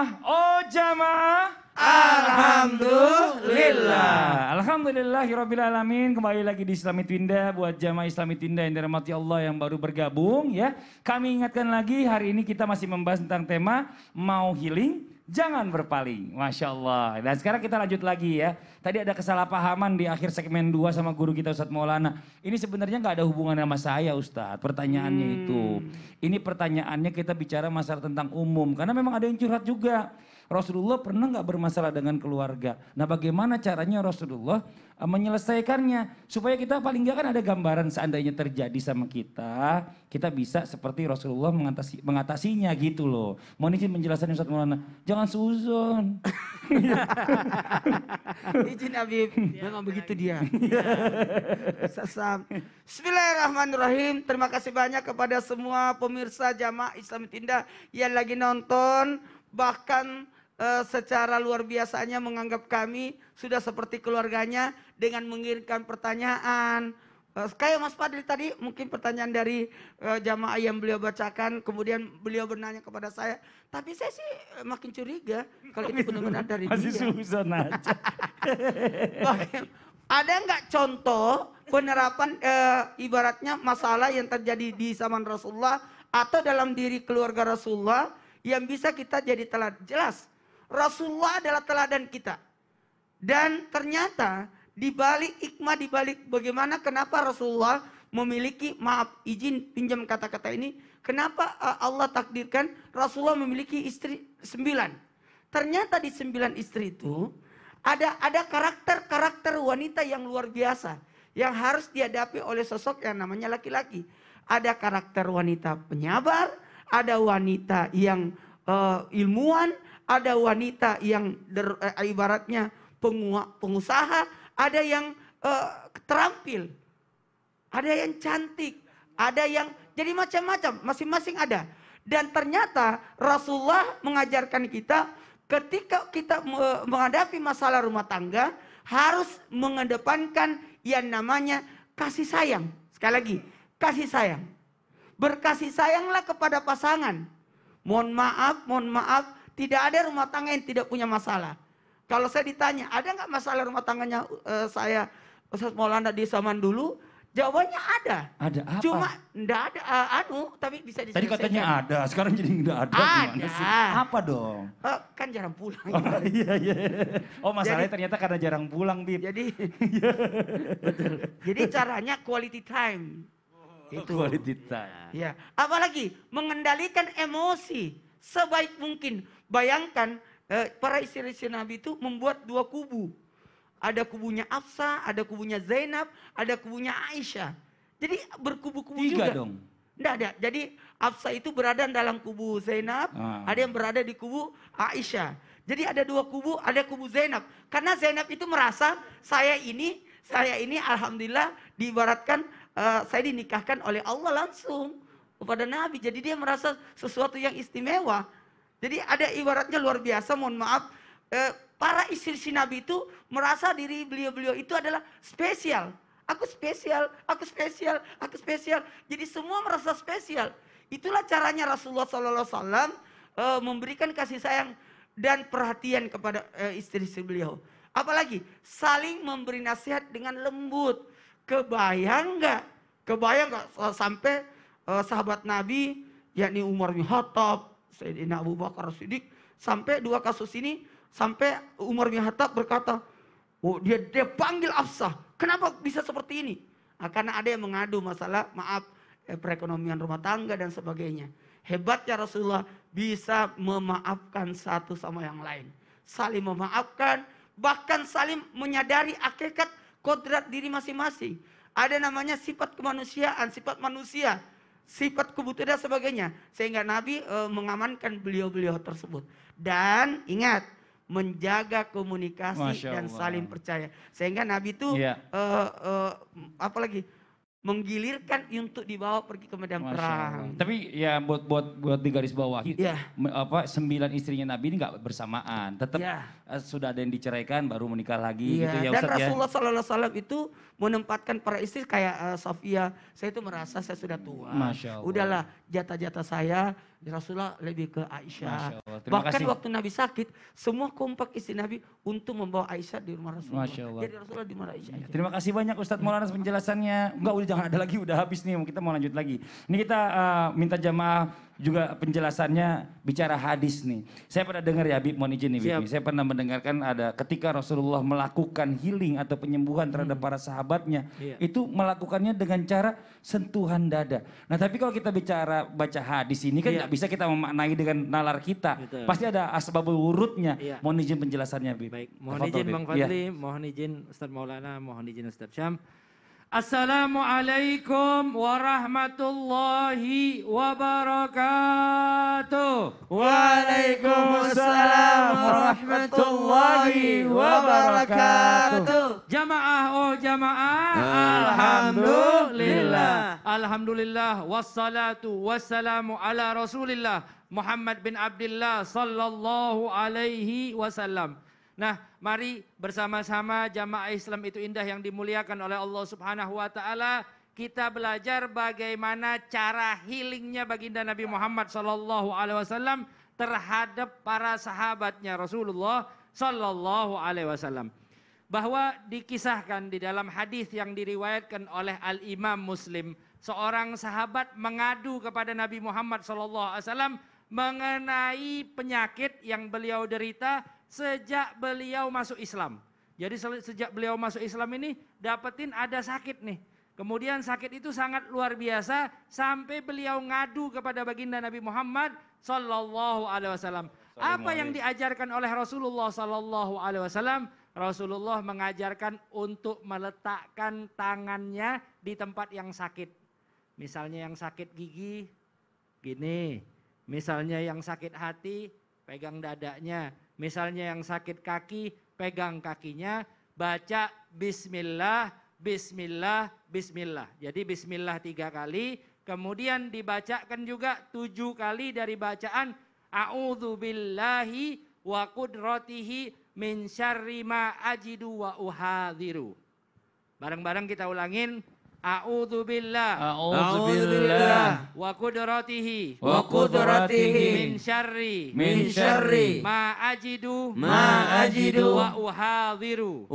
jamaah, oh jamaah. Alhamdulillah. Alhamdulillahirrabbilalamin. Kembali lagi di Islami Twinda buat jamaah Islami Twinda yang dirahmati Allah yang baru bergabung ya. Kami ingatkan lagi hari ini kita masih membahas tentang tema mau healing, jangan berpaling. Masya Allah. Dan sekarang kita lanjut lagi ya. Tadi ada kesalahpahaman di akhir segmen 2 sama guru kita Ustadz Maulana. Ini sebenarnya nggak ada hubungan sama saya Ustadz. Pertanyaannya itu. Ini pertanyaannya kita bicara masalah tentang umum. Karena memang ada yang curhat juga. Rasulullah pernah nggak bermasalah dengan keluarga? Nah bagaimana caranya Rasulullah menyelesaikannya? Supaya kita paling nggak kan ada gambaran seandainya terjadi sama kita. Kita bisa seperti Rasulullah mengatasinya gitu loh. Mohon izin menjelaskan Ustadz Maulana. Jangan suzon. Izin Habib, memang begitu dia. Sesam. Bismillahirrahmanirrahim. Terima kasih banyak kepada semua pemirsa jamaah Islami Twinda yang lagi nonton. Bahkan secara luar biasanya menganggap kami sudah seperti keluarganya dengan mengirimkan pertanyaan. Kayak Mas Fadil tadi mungkin pertanyaan dari jamaah yang beliau bacakan. Kemudian beliau bertanya kepada saya. Tapi saya sih makin curiga kalau itu benar-benar dari Masih dia. suzon aja. Ada nggak contoh penerapan ibaratnya masalah yang terjadi di zaman Rasulullah atau dalam diri keluarga Rasulullah yang bisa kita jadi teladan? Jelas Rasulullah adalah teladan kita. Dan ternyata di balik hikmah, di balik bagaimana kenapa Rasulullah memiliki, maaf izin pinjam kata-kata ini, kenapa Allah takdirkan Rasulullah memiliki istri 9. Ternyata di 9 istri itu ada karakter-karakter wanita yang luar biasa yang harus dihadapi oleh sosok yang namanya laki-laki. Ada karakter wanita penyabar, ada wanita yang ilmuwan, ada wanita yang ibaratnya pengusaha, ada yang terampil, ada yang cantik, ada yang jadi macam-macam, masing-masing ada. Dan ternyata Rasulullah mengajarkan kita ketika kita menghadapi masalah rumah tangga harus mengedepankan yang namanya kasih sayang. Sekali lagi, kasih sayang. Berkasih sayanglah kepada pasangan. Mohon maaf, tidak ada rumah tangga yang tidak punya masalah. Kalau saya ditanya, ada nggak masalah rumah tangganya saya, Ustaz Maulana di zaman dulu? Jawabannya ada. Ada apa? Cuma enggak ada tapi bisa diselesaikan. Tadi katanya ada, sekarang jadi enggak ada. Gimana sih? Apa dong? Kan jarang pulang. Oh, iya. Oh masalahnya ternyata karena jarang pulang, Bib. Jadi, betul. Jadi caranya quality time. Itu Quality time. Ya, apalagi mengendalikan emosi sebaik mungkin. Bayangkan para istri-istri Nabi itu membuat 2 kubu. Ada kubunya Hafsah, ada kubunya Zainab, ada kubunya Aisyah. Jadi berkubu-kubu juga. 3 dong. Enggak ada. Jadi Hafsah itu berada dalam kubu Zainab, ada yang berada di kubu Aisyah. Jadi ada 2 kubu, ada kubu Zainab. Karena Zainab itu merasa saya ini alhamdulillah diibaratkan saya dinikahkan oleh Allah langsung kepada Nabi. Jadi dia merasa sesuatu yang istimewa. Jadi ada ibaratnya luar biasa, mohon maaf. Para istri Nabi itu merasa diri beliau itu adalah spesial. Aku spesial, aku spesial, aku spesial. Jadi semua merasa spesial. Itulah caranya Rasulullah SAW memberikan kasih sayang dan perhatian kepada istri-istri beliau. Apalagi saling memberi nasihat dengan lembut. Kebayang nggak sampai sahabat Nabi yakni Umar bin Khattab, Sayyidina Abu Bakar Siddiq, sampai 2 kasus ini sampai Umar bin Khattab berkata, oh dia panggil Hafsah, kenapa bisa seperti ini? Nah, karena ada yang mengadu masalah perekonomian rumah tangga dan sebagainya. Hebatnya Rasulullah bisa memaafkan satu sama yang lain, saling memaafkan, bahkan saling menyadari hakikat kodrat diri masing-masing. Ada namanya sifat kemanusiaan, sifat manusia, sifat kebutuhan dan sebagainya. Sehingga Nabi mengamankan beliau-beliau tersebut. Dan ingat, menjaga komunikasi dan saling percaya. Sehingga Nabi itu apalagi menggilirkan untuk dibawa pergi ke medan perang. Tapi ya buat di garis bawah, 9 istrinya Nabi ini nggak bersamaan, tetap sudah ada yang diceraikan baru menikah lagi gitu ya Ustaz. Dan Rasulullah ya. SAW itu menempatkan para istri kayak Sofia, saya itu merasa saya sudah tua. Masya Allah. Udahlah jatah-jatah saya Rasulullah lebih ke Aisyah. Masya Allah. Terima Bahkan kasih. waktu Nabi sakit, semua kompak istri Nabi untuk membawa Aisyah di rumah Rasulullah. Masya Allah. Jadi Rasulullah di rumah Aisyah aja. Terima kasih banyak Ustadz Maulana penjelasannya. Enggak, udah jangan ada lagi, udah habis nih. Kita mau lanjut lagi. Ini kita minta jamaah juga penjelasannya bicara hadis nih. Saya pernah dengar ya, Habib, mohon izin nih, Habib. Saya pernah mendengarkan ada ketika Rasulullah melakukan healing atau penyembuhan terhadap para sahabatnya, itu melakukannya dengan cara sentuhan dada. Nah, tapi kalau kita bicara baca hadis ini kan nggak bisa kita memaknai dengan nalar kita. Betul. Pasti ada asbabul wurudnya. Iya. Mohon izin penjelasannya, Habib. Baik, mohon Tafadhol, izin Habib. Bang Iya. Fadli, mohon izin Ustaz Maulana, mohon izin Ustaz Syam. Assalamualaikum warahmatullahi wabarakatuh. Waalaikumsalam warahmatullahi wabarakatuh. Jamaah, oh jamaah. Alhamdulillah. Alhamdulillah. Wassalatu wassalamu ala Rasulillah Muhammad bin Abdullah sallallahu alaihi wasallam. Nah, mari bersama-sama jamaah Islam itu indah yang dimuliakan oleh Allah Subhanahu wa taala, kita belajar bagaimana cara healingnya baginda Nabi Muhammad sallallahu alaihi wasallam terhadap para sahabatnya Rasulullah sallallahu alaihi wasallam. Bahwa dikisahkan di dalam hadis yang diriwayatkan oleh Al-Imam Muslim, seorang sahabat mengadu kepada Nabi Muhammad sallallahu alaihi wasallam mengenai penyakit yang beliau derita sejak beliau masuk Islam. Jadi sejak beliau masuk Islam ini dapetin ada sakit nih. Kemudian sakit itu sangat luar biasa sampai beliau ngadu kepada baginda Nabi Muhammad sallallahu alaihi wasallam. Apa yang diajarkan oleh Rasulullah sallallahu alaihi wasallam? Rasulullah mengajarkan untuk meletakkan tangannya di tempat yang sakit. Misalnya yang sakit gigi, gini. Misalnya yang sakit hati, pegang dadanya. Misalnya yang sakit kaki, pegang kakinya, baca bismillah, bismillah, bismillah. Jadi bismillah 3 kali, kemudian dibacakan juga 7 kali dari bacaan a'udzu billahi wa qudratihi min syarri ma ajidu wa uhadhiru. Bareng-bareng kita ulangin. A'udzu billah wa qudratihi min syarri ma ajidu wa uhadhiru.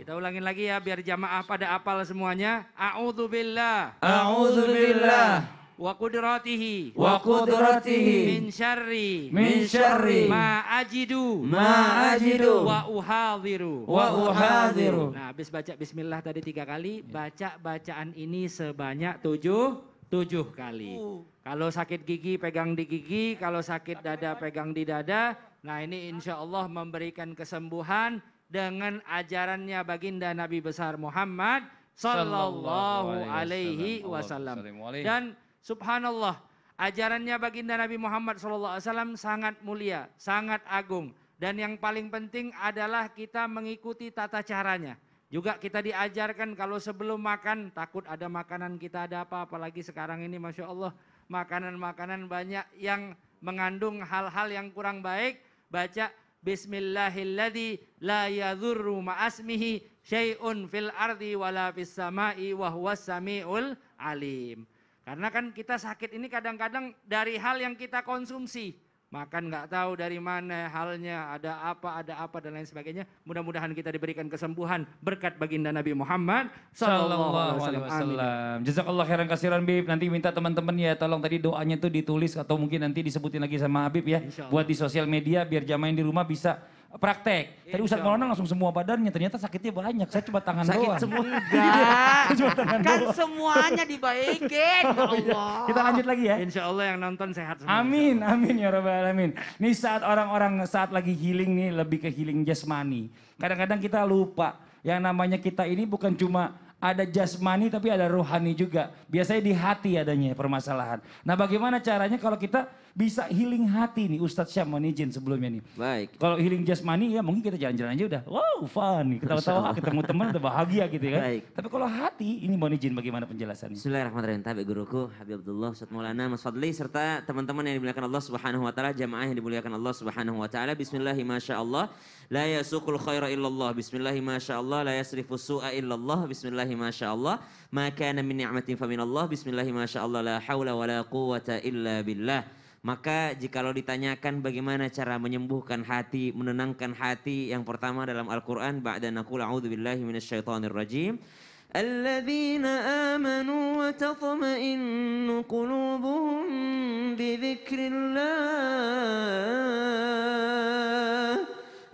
Kita ulangin lagi ya biar jamaah pada hafal semuanya. A'udzu billah wa qudratihi min syarri ma ajidu wa uhadhiru. Nah, habis baca bismillah tadi 3 kali, baca bacaan ini sebanyak 7 kali. Kalau sakit gigi pegang di gigi, kalau sakit dada pegang di dada. Nah, ini insya Allah memberikan kesembuhan dengan ajarannya baginda Nabi besar Muhammad sallallahu alaihi wasallam. Dan subhanallah, ajarannya baginda Nabi Muhammad SAW sangat mulia, sangat agung. Dan yang paling penting adalah kita mengikuti tata caranya. Juga kita diajarkan kalau sebelum makan, takut ada makanan kita ada apa. Apalagi sekarang ini Masya Allah, makanan-makanan banyak yang mengandung hal-hal yang kurang baik. Baca Bismillahilladzi la yadhurru ma'asmihi syai'un fil ardi wala fis sama'i wa huwas sami'ul alim. Karena kan kita sakit ini kadang-kadang dari hal yang kita konsumsi. Makan nggak tahu dari mana halnya, ada apa dan lain sebagainya. Mudah-mudahan kita diberikan kesembuhan berkat baginda Nabi Muhammad sallallahu alaihi wasallam. Jazakallah khairan katsiran, Bib. Nanti minta teman-teman ya tolong tadi doanya tuh ditulis atau mungkin nanti disebutin lagi sama Habib ya. Buat di sosial media biar jamaah yang di rumah bisa praktek. Tadi Ustadz Maulana langsung semua badannya, ternyata sakitnya banyak. Saya cuma tangan doang. Sakit semua enggak. Kan semuanya dibaikin. Ya Allah. Kita lanjut lagi ya. Insya Allah yang nonton sehat semua. Amin, amin ya rabbal alamin. Nih saat orang-orang saat lagi healing nih lebih ke healing jasmani. Kadang-kadang kita lupa yang namanya kita ini bukan cuma ada jasmani tapi ada rohani juga. Biasanya di hati adanya permasalahan. Nah, bagaimana caranya kalau kita bisa healing hati nih Ustadz Syam, mohon izin sebelumnya nih. Baik. Kalau healing jasmani ya mungkin kita jalan-jalan aja udah wow fun nih, ketawa-tawa ketemu teman udah bahagia gitu kan. Baik. Tapi kalau hati ini mohon izin bagaimana penjelasannya? Bismillahirrahmanirrahim. Tabi guruku Habib Abdullah Ustaz Maulana Mas Fadli serta teman-teman yang dimuliakan Allah Subhanahu wa taala, jamaah yang dimuliakan Allah Subhanahu wa taala. Bismillahi masyaallah, la yasuqul khaira illallah. Bismillahi masyaallah, la yasrifus su'a illallah. Bismillahi masyaallah, ma kana min ni'matin fa minallah. Bismillahi masyaallah, la haula wala quwwata illa billah. Maka jikalau ditanyakan bagaimana cara menyembuhkan hati, menenangkan hati, yang pertama dalam Al-Quran, ba'da naqul a'udzubillahi minasyaitonir rajim. الذين آمنوا وتطمئن قلوبهم بذكر الله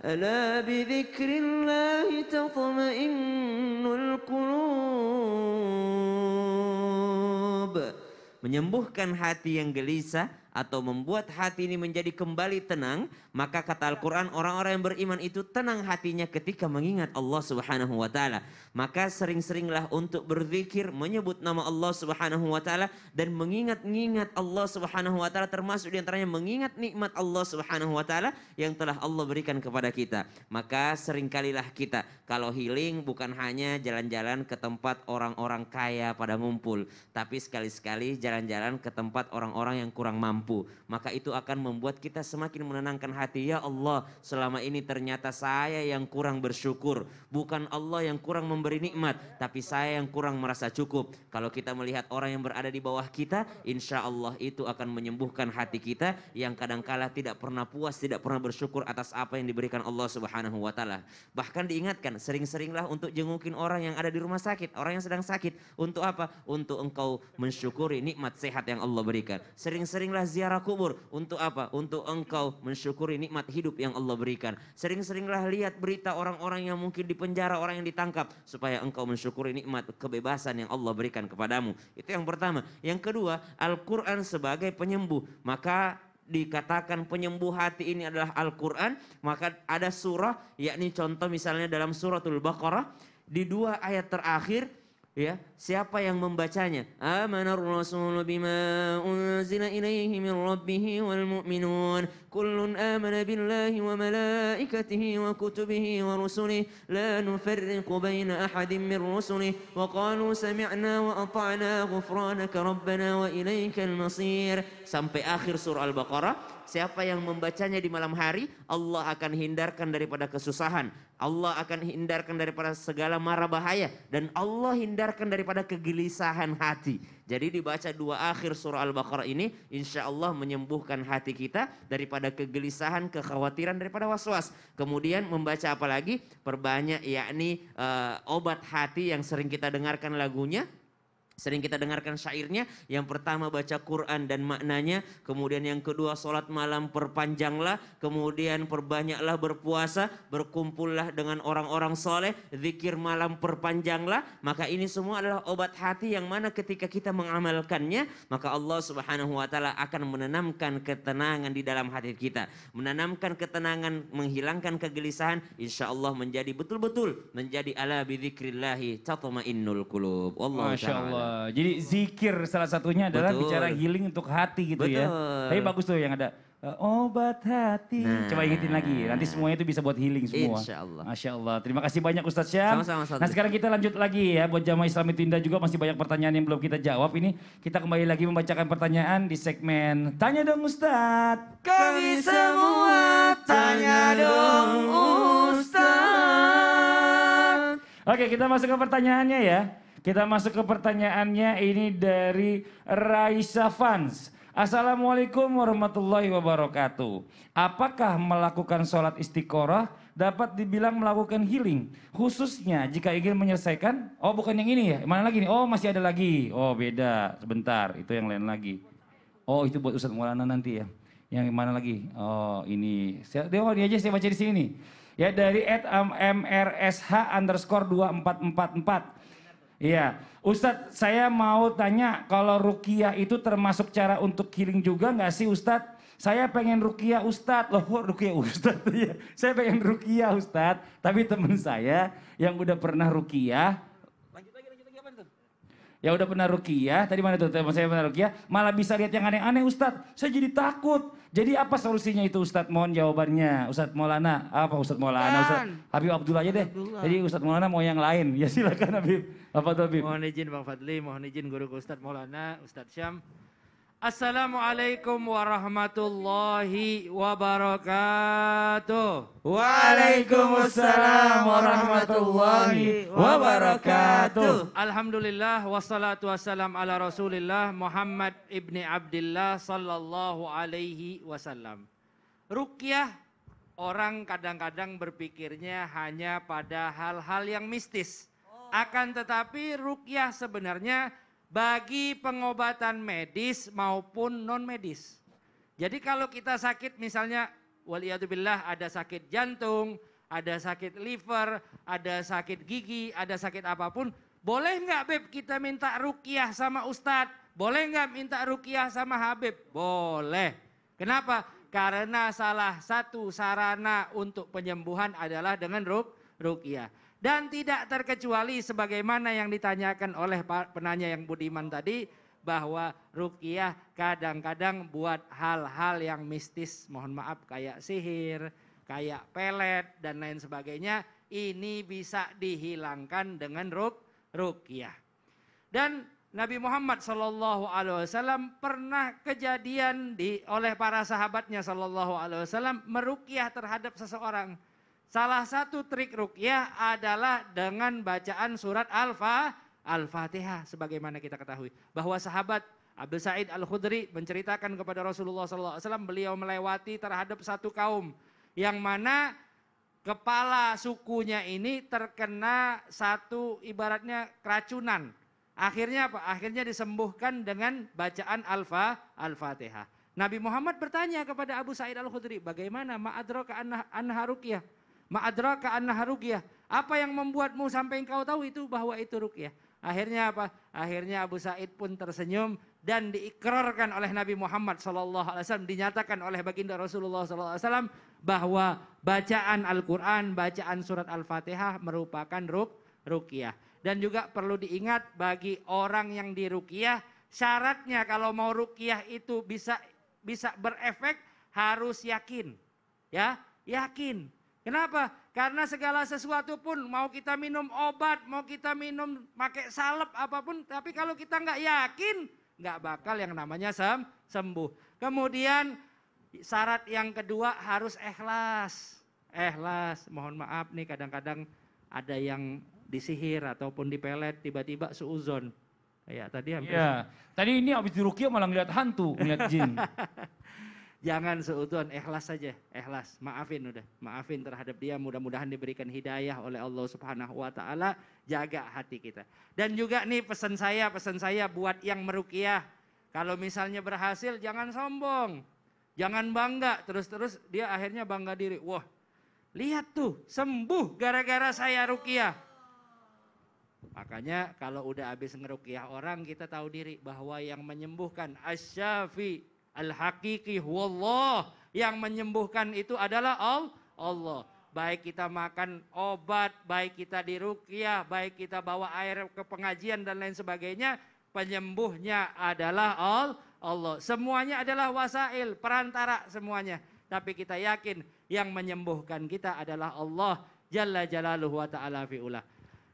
ألا بذكر الله تطمئن القلوب. Menyembuhkan hati yang gelisah atau membuat hati ini menjadi kembali tenang, maka kata Al-Quran orang-orang yang beriman itu tenang hatinya ketika mengingat Allah Subhanahu wa taala. Maka sering-seringlah untuk berzikir, menyebut nama Allah Subhanahu wa taala dan mengingat-ingat Allah Subhanahu wa taala, termasuk diantaranya mengingat nikmat Allah Subhanahu wa taala yang telah Allah berikan kepada kita. Maka seringkalilah kita kalau healing bukan hanya jalan-jalan ke tempat orang-orang kaya pada ngumpul, tapi sekali-sekali jalan-jalan ke tempat orang-orang yang kurang mampu. Maka itu akan membuat kita semakin menenangkan hati. Ya Allah, selama ini ternyata saya yang kurang bersyukur. Bukan Allah yang kurang memberi nikmat, tapi saya yang kurang merasa cukup. Kalau kita melihat orang yang berada di bawah kita, insya Allah itu akan menyembuhkan hati kita yang kadangkala tidak pernah puas, tidak pernah bersyukur atas apa yang diberikan Allah Subhanahu wa taala. Bahkan diingatkan, sering-seringlah untuk jengukin orang yang ada di rumah sakit, orang yang sedang sakit. Untuk apa? Untuk engkau mensyukuri nikmat sehat yang Allah berikan. Sering-seringlah ziarah kubur. Untuk apa? Untuk engkau mensyukuri nikmat hidup yang Allah berikan. Sering-seringlah lihat berita orang-orang yang mungkin dipenjara, orang yang ditangkap, supaya engkau mensyukuri nikmat kebebasan yang Allah berikan kepadamu. Itu yang pertama. Yang kedua, Al-Quran sebagai penyembuh. Maka dikatakan penyembuh hati ini adalah Al-Quran. Maka ada surah, yakni contoh misalnya dalam suratul Baqarah, di 2 ayat terakhir, ya, siapa yang membacanya? Amanar Rasul bima unzila ilaihi min rabbih wal mu'minun kullun amana billahi wa malaikatihi wa kutubihi wa rusulihi la nufarriqu baina ahadin min rusulihi wa qalu sami'na wa ata'na ghufranaka rabbana wa ilaikal masir. Sampai akhir surah Al-Baqarah. Siapa yang membacanya di malam hari, Allah akan hindarkan daripada kesusahan. Allah akan hindarkan daripada segala mara bahaya. Dan Allah hindarkan daripada kegelisahan hati. Jadi dibaca 2 akhir surah Al-Baqarah ini, insya Allah menyembuhkan hati kita daripada kegelisahan, kekhawatiran, daripada was-was. Kemudian membaca apa lagi? Perbanyak, yakni obat hati yang sering kita dengarkan lagunya. Sering kita dengarkan syairnya. Yang pertama baca Quran dan maknanya. Kemudian yang kedua sholat malam perpanjanglah. Kemudian perbanyaklah berpuasa. Berkumpullah dengan orang-orang soleh. Zikir malam perpanjanglah. Maka ini semua adalah obat hati yang mana ketika kita mengamalkannya, maka Allah Subhanahu wa taala akan menanamkan ketenangan di dalam hati kita. Menanamkan ketenangan, menghilangkan kegelisahan. Insya Allah menjadi betul-betul menjadi ala bidzikrillahi tatma'innul qulub. Wallahu ta'ala. Jadi zikir salah satunya adalah Betul. bicara healing untuk hati gitu. Betul. Ya. Tapi bagus tuh yang ada obat hati. Nah. Coba ingetin lagi. Nanti semuanya itu bisa buat healing semua. Insya Allah. Masya Allah. Terima kasih banyak Ustadz Syam. Sama-sama, Ustadz. Nah sekarang kita lanjut lagi ya. Buat jamaah Islami Tinda juga masih banyak pertanyaan yang belum kita jawab. Ini kita kembali lagi membacakan pertanyaan di segmen Tanya Dong Ustadz. Kami semua tanya dong Ustaz. Oke, kita masuk ke pertanyaannya ya. Kita masuk ke pertanyaannya, ini dari Raisa Fans. Assalamualaikum warahmatullahi wabarakatuh. Apakah melakukan sholat istiqoroh dapat dibilang melakukan healing? Khususnya jika ingin menyelesaikan, oh bukan yang ini ya, mana lagi nih? Oh masih ada lagi, oh beda, sebentar, itu yang lain lagi. Oh itu buat Ustadz Maulana nanti ya. Yang mana lagi? Oh ini, ini aja saya baca di sini nih. Ya dari @mrsh_2444. Iya, Ustadz saya mau tanya kalau ruqyah itu termasuk cara untuk healing juga nggak sih Ustadz? Saya pengen ruqyah Ustadz, loh kok ruqyah Ustadz? Ya, saya pengen ruqyah Ustadz, tapi teman saya yang udah pernah ruqyah. Lanjut lagi apa itu? Ya udah pernah ruqyah, tadi mana tuh teman saya pernah ruqyah, malah bisa lihat yang aneh-aneh Ustadz. Saya jadi takut. Jadi apa solusinya itu Ustadz? Mohon jawabannya. Ustadz Maulana, apa Ustadz Maulana? Ustadz Habib Abdullah aja deh. Abdullah. Jadi Ustadz Maulana mau yang lain. Ya silakan Habib. Apa tuh Habib? Mohon izin Bang Fadli, mohon izin guru Ustadz Maulana, Ustadz Syam. Assalamualaikum warahmatullahi wabarakatuh. Waalaikumsalam warahmatullahi wabarakatuh. Alhamdulillah wassalatu wassalam ala Rasulillah Muhammad ibni Abdillah sallallahu alaihi wasallam. Ruqyah orang kadang-kadang berpikirnya hanya pada hal-hal yang mistis. Akan tetapi ruqyah sebenarnya bagi pengobatan medis maupun non medis. Jadi kalau kita sakit misalnya waliyadzubillah ada sakit jantung, ada sakit liver, ada sakit gigi, ada sakit apapun, boleh nggak Beb kita minta ruqyah sama Ustadz? Boleh nggak minta ruqyah sama Habib? Boleh. Kenapa? Karena salah satu sarana untuk penyembuhan adalah dengan ruqyah. Dan tidak terkecuali sebagaimana yang ditanyakan oleh penanya yang budiman tadi, bahwa ruqyah kadang-kadang buat hal-hal yang mistis, mohon maaf kayak sihir, kayak pelet dan lain sebagainya, ini bisa dihilangkan dengan ruqyah. Dan Nabi Muhammad SAW pernah kejadian oleh para sahabatnya SAW meruqyah terhadap seseorang. Salah satu trik ruqyah adalah dengan bacaan surat Al-Fatihah. Sebagaimana kita ketahui bahwa sahabat Abu Sa'id Al-Khudri menceritakan kepada Rasulullah SAW, beliau melewati terhadap satu kaum yang mana kepala sukunya ini terkena satu ibaratnya keracunan. Akhirnya apa? Akhirnya disembuhkan dengan bacaan Al-Fatihah. Nabi Muhammad bertanya kepada Abu Sa'id Al-Khudri, bagaimana ma'adraka anha ruqyah? Ma'adraka annaha ruqyah. Apa yang membuatmu sampai engkau tahu itu bahwa itu ruqyah? Akhirnya apa? Akhirnya Abu Sa'id pun tersenyum dan diikrarkan oleh Nabi Muhammad SAW, dinyatakan oleh baginda Rasulullah SAW bahwa bacaan Al-Quran, bacaan surat Al-Fatihah merupakan ruqyah. Dan juga perlu diingat bagi orang yang diruqyah, syaratnya kalau mau ruqyah itu bisa berefek harus yakin. Ya, yakin. Kenapa? Karena segala sesuatu pun mau kita minum obat, mau kita minum pakai salep apapun, tapi kalau kita nggak yakin, nggak bakal yang namanya sembuh. Kemudian syarat yang kedua harus ikhlas. Ikhlas, mohon maaf nih kadang-kadang ada yang disihir ataupun dipelet tiba-tiba suuzon. Ya tadi hampir. Ya, tadi ini habis diruqyah malah ngeliat hantu, ngeliat jin. Jangan seudon, ikhlas saja, ikhlas, maafin udah, maafin terhadap dia, mudah-mudahan diberikan hidayah oleh Allah Subhanahu wa taala, jaga hati kita. Dan juga nih pesan saya buat yang meruqyah, kalau misalnya berhasil jangan sombong, jangan bangga, terus dia akhirnya bangga diri. Wah, lihat tuh, sembuh gara-gara saya ruqyah. Makanya kalau udah habis ngeruqyah orang, kita tahu diri bahwa yang menyembuhkan asy-syafi al-haqiqi huwallah, yang menyembuhkan itu adalah Allah. Baik kita makan obat, baik kita diruqyah, baik kita bawa air ke pengajian dan lain sebagainya, penyembuhnya adalah Allah. Semuanya adalah wasail, perantara semuanya. Tapi kita yakin yang menyembuhkan kita adalah Allah Jalla Jalaluhu wa ta'ala fi'ulah.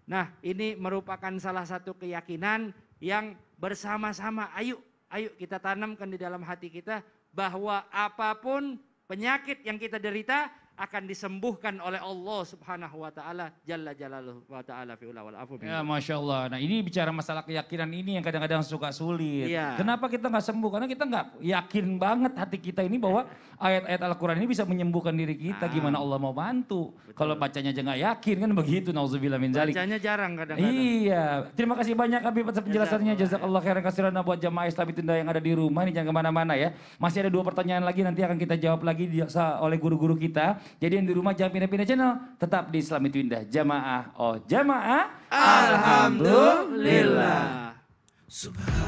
Nah, ini merupakan salah satu keyakinan yang bersama-sama ayo kita tanamkan di dalam hati kita bahwa apapun penyakit yang kita derita akan disembuhkan oleh Allah Subhanahu wa taala Jalla Jalaluhu wa ta'ala fi'ula wal afu. Ya Masya Allah. Nah ini bicara masalah keyakinan ini yang kadang-kadang suka sulit. Ya. Kenapa kita nggak sembuh? Karena kita nggak yakin banget hati kita ini bahwa ayat-ayat Al-Quran ini bisa menyembuhkan diri kita. Gimana Allah mau bantu? Kalau bacanya aja nggak yakin kan begitu. Nauzubillah min zalik. Bacanya jarang kadang-kadang. Iya. Terima kasih banyak Habib atas penjelasannya. Jazakallah khairan katsiran buat jamaah Islam Tunda yang ada di rumah. Ini jangan kemana-mana ya. Masih ada 2 pertanyaan lagi nanti akan kita jawab lagi oleh guru-guru kita. Jadi yang di rumah jangan pindah-pindah channel. Tetap di Islam itu Indah. Jamaah. Oh jamaah. Alhamdulillah. Subhanallah.